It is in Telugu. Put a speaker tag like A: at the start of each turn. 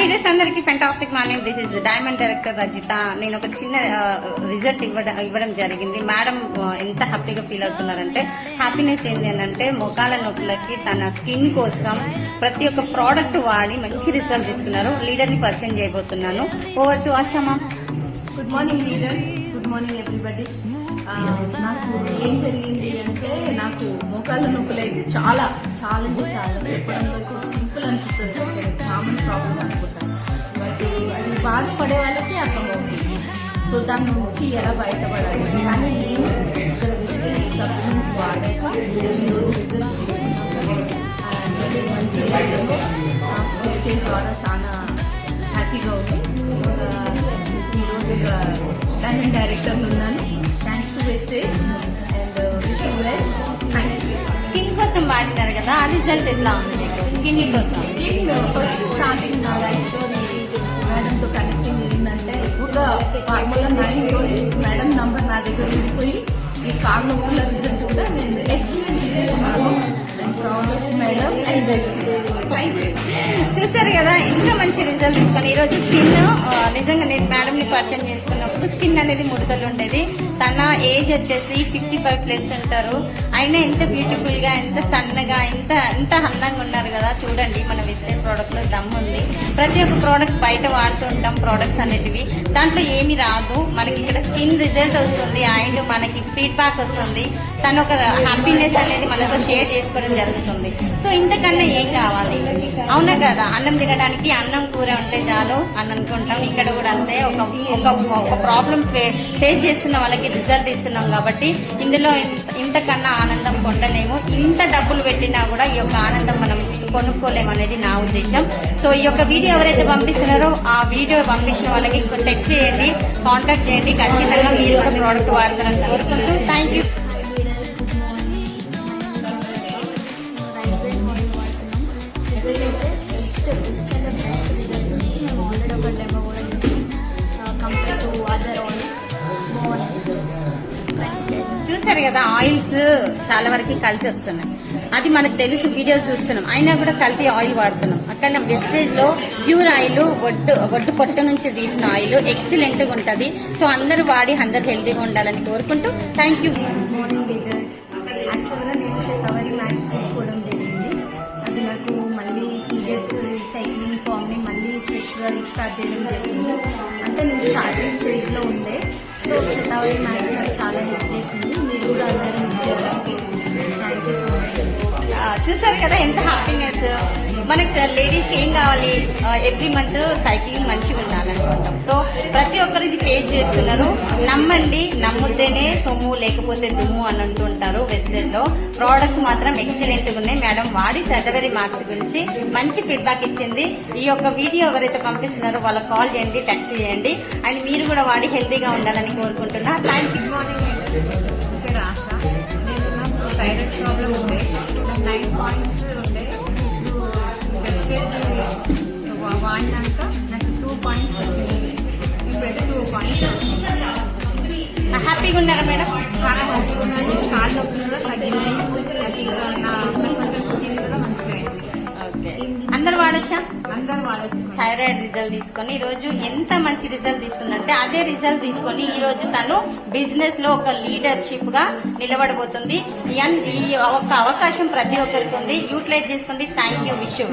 A: వీడియోస్ అందరికి fantastic morning. This is diamond director Rajitha. నేను ఒక చిన్న రిజల్ట్ ఇవ్వడం జరిగింది. మేడం ఎంత హ్యాపీగా ఫీల్ అవుతున్నారంటే, హ్యాపీనెస్ ఏంటి అని అంటే మొఖాల నొప్పులకి తన స్కిన్ కోసం ప్రతి ఒక్క ప్రోడక్ట్ వాడి మంచి రిజల్ట్ ఇస్తున్నారు. లీడర్ ని పరిచయం చేయబోతున్నాను. ఓవర్ టు ఆశమా.
B: Good morning leaders, good morning everybody. నాకు ఏం జరిగింది అంటే, నాకు మోకాళ్ళ నొప్పులు అయితే చాలా చాలా చెప్పడం వరకు సింపుల్ అనిపిస్తుంది, కామన్ ప్రాబ్లం అనుకుంటాను. బట్ అది బాధపడే వాళ్ళకి అర్థమవుతుంది. సో దాని నుంచి ఎలా బయటపడాలి కానీ నేను ఇక్కడ వెజిటేబుల్ సప్లిమెంట్స్ వాడాక ఈరోజు రిజల్ట్ మంచి వెజిటేబుల్ ద్వారా చాలా హ్యాపీగా ఉంది. ఈరోజు డైమండ్ డైరెక్టర్ ఉన్నాను. Thanks to Vestige and wish you well. Thank you.
A: Skin కోసం వాడినారు కదా, ఆ రిజల్ట్ ఎట్లా ఉంది? స్కిన్ కోసం
B: ఫస్ట్ స్టార్టింగ్ నా లైఫ్ స్టోరీ మేడంతో కనెక్టింగ్ ఏంటంటే, ఎక్కువగా ఫార్ములా 9 మేడం నంబర్ నా దగ్గర ఉండిపోయి ఈ కాళ్ళ నొప్పుల రిజల్ట్ కూడా నేను ఎక్స్పీరియన్స్ చేస్తున్నాను. Madam and best.
A: చూసారు కదా, ఇంకా మంచి రిజల్ట్ తీసుకొని ఈరోజు స్కిన్ నిజంగా నేను మేడం ని పరిచయం చేసుకున్నప్పుడు స్కిన్ అనేది ముడతలు ఉండేది. తన ఏజ్ వచ్చేసి 55+ ఉంటారు. అయినా ఎంత బ్యూటిఫుల్ గా, ఎంత సన్నగా, ఎంత అందంగా ఉన్నారు కదా. చూడండి, మన వెస్టర్న్ ప్రోడక్ట్ లో దమ్ ఉంది. ప్రతి ఒక్క ప్రోడక్ట్ బయట వాడుతూ ఉంటాం ప్రోడక్ట్స్ అనేటివి, దాంట్లో ఏమి రాదు. మనకి ఇక్కడ స్కిన్ రిజల్ట్ వస్తుంది అండ్ మనకి ఫీడ్బ్యాక్ వస్తుంది. తను ఒక హ్యాపీనెస్ అనేది మనతో షేర్ చేసుకోవడం జరుగుతుంది. సో ఇంతకన్నా ఏం కావాలి? అవునా కదా, అన్నం తినడానికి అన్నం కూర ఉంటే చాలు అని అనుకుంటాం. ఇక్కడ కూడా అంతే. ఒక ప్రాబ్లం ఫేస్ చేస్తున్న వాళ్ళకి రిజల్ట్ ఇస్తున్నాం కాబట్టి ఇందులో ఇంతకన్నా ఆనందం పొందలేము. ఇంత డబ్బులు పెట్టినా కూడా ఈ యొక్క ఆనందం మనం కొనుక్కోలేము అనేది నా ఉద్దేశం. సో ఈ యొక్క వీడియో ఎవరైతే పంపిస్తున్నారో ఆ వీడియో పంపించిన వాళ్ళకి టెక్స్ట్ చేయండి, కాంటాక్ట్ చేయండి. ఖచ్చితంగా మీరు కూడా ప్రోడక్ట్ వాడతారని కోరుకుంటూ థ్యాంక్ యూ. చూసారు కదా, ఆయిల్స్ చాలా వరకు కల్తీ వస్తున్నాయి. అది మనకు తెలుసు, వీడియోస్ చూస్తున్నాం. అయినా కూడా కల్తీ ఆయిల్ వాడుతున్నాం. అక్కడ వెస్టేజ్ లో ప్యూర్ ఆయిల్, ఒడ్డు పొట్ట నుంచి తీసిన ఆయిల్ ఎక్సలెంట్ గా ఉంటది. సో అందరూ వాడి అందరు హెల్తీగా ఉండాలని కోరుకుంటూ థ్యాంక్ యూ.
B: మార్నింగ్ లీడర్స్, యాక్చువల్గా నేను షెటవరీ మ్యాక్స్ తీసుకోవడం జరిగింది. అది నాకు మళ్ళీ పీరియడ్స్ రీసైక్లింగ్ ఫామ్ ని మళ్ళీ ఫ్రెష్గా రీస్టార్ట్ చేయడం జరిగింది. అంటే నేను స్టార్టింగ్ స్టేజ్ లో ఉండే. సో షెటవరీ మ్యాక్స్ నాకు చాలా హెల్ప్ చేసింది. మీరు కూడా అందరూ యూజ్ చేయడానికి థ్యాంక్ యూ సో మచ్.
A: చూసారు కదా ఎంత హ్యాపీనెస్. మనకి లేడీస్ ఏం కావాలి? ఎవ్రీ మంత్ సైక్లింగ్ మంచిగా ఉండాలనుకుంటాం. సో ప్రతి ఒక్కరు ఇది ఫేస్ చేస్తున్నారు. నమ్మండి, నమ్ముతేనే సొమ్ము లేకపోతే దుమ్ము అని అంటుంటారు. వెస్టర్న్ లో ప్రోడక్ట్స్ మాత్రం ఎక్సలెంట్ గా ఉన్నాయి. మేడం వాడి షెటవరీ మార్క్స్ గురించి మంచి ఫీడ్బ్యాక్ ఇచ్చింది. ఈ యొక్క వీడియో ఎవరైతే పంపిస్తున్నారో వాళ్ళకి కాల్ చేయండి, టెక్స్ట్ చేయండి. అండ్ మీరు కూడా వాడి హెల్తీగా ఉండాలని కోరుకుంటున్నా. Thank you.
B: థైరాయిడ్ ప్రాబ్లం ఉండే, 9 పాయింట్స్ ఉండే. వాడినాక నాకు 2 పాయింట్స్ వచ్చింది. ఇప్పుడైతే 2 పాయింట్స్ వచ్చింది.
A: హ్యాపీగా ఉన్నారా మేడం?
B: చాలా హ్యాపీగా ఉన్నాయి. కాళ్ళ నొప్పులు కూడా తగ్గినాయి. నా స్కిన్ కూడా మంచిగా అయింది.
A: అందరు వాడొచ్చా?
B: అందరూ వాడచ్చు.
A: థైరాయిడ్ రిజల్ట్ తీసుకొని ఈ రోజు ఎంత మంచి రిజల్ట్ తీసుకుందంటే, అదే రిజల్ట్ తీసుకొని ఈ రోజు తను బిజినెస్ లో ఒక లీడర్షిప్ గా నిలబడబోతుంది. ఈ ఒక అవకాశం ప్రతి ఒక్కరికి ఉంది. యూటిలైజ్ చేసుకోండి. Thank you. Wish you.